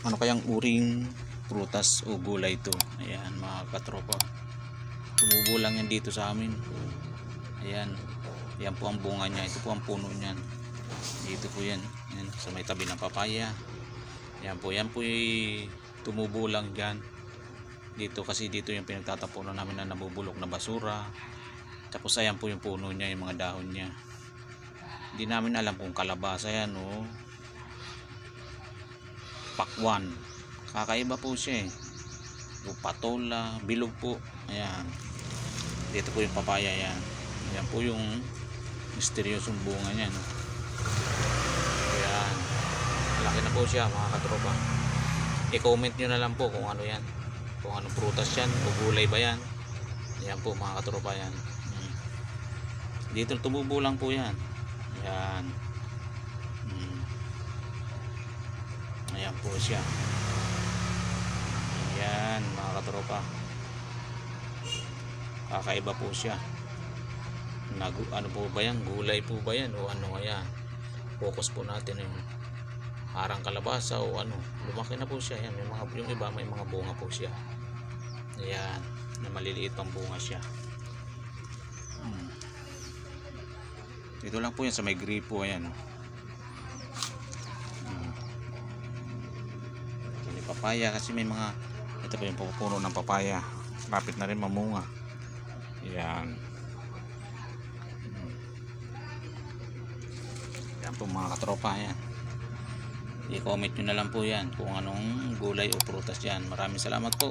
ano kayang uring prutas o gulay ito. Ayan mga katropa, tumubo lang yan dito sa amin. Ayan, yan po ang bunga niya, ito po ang puno niyan, dito po yan, yan sa may tabi ng papaya. Yan po tumubo lang dyan dito, kasi dito yung pinagtatapunan namin na nabubulok na basura. Tapos ayan po yung puno niya, yung mga dahon niya. Hindi namin alam kung kalabasa yan o pakwan, kakaiba po siya o patola, bilog po. Ayan, dito po yung papaya yan. Ayan po yung misteryosong bunga niya, no? Ayan, malaki na po siya mga katropa. I-comment nyo na lang po kung ano yan, kung anong prutas yan o gulay ba yan. Ayan po mga katropa, yan dito tumubo lang po yan. Ayan, ayan po siya. Ayan mga katropa, kakaiba po siya. Ano po ba yan, gulay po ba yan o ano kaya? Focus po natin yung harang kalabasa o ano. Lumaki na po siya. Yan, yung iba may mga bunga po siya. Ayan, na maliliit pang bunga siya. Dito lang po yan sa may gripo. Ayan, may papaya kasi may mga, ito po yung pupuno ng papaya, lapit na rin mamunga. Ayan, yan po mga katropa. Yan, i-comment nyo na lang po yan kung anong gulay o prutas yan. Maraming salamat po.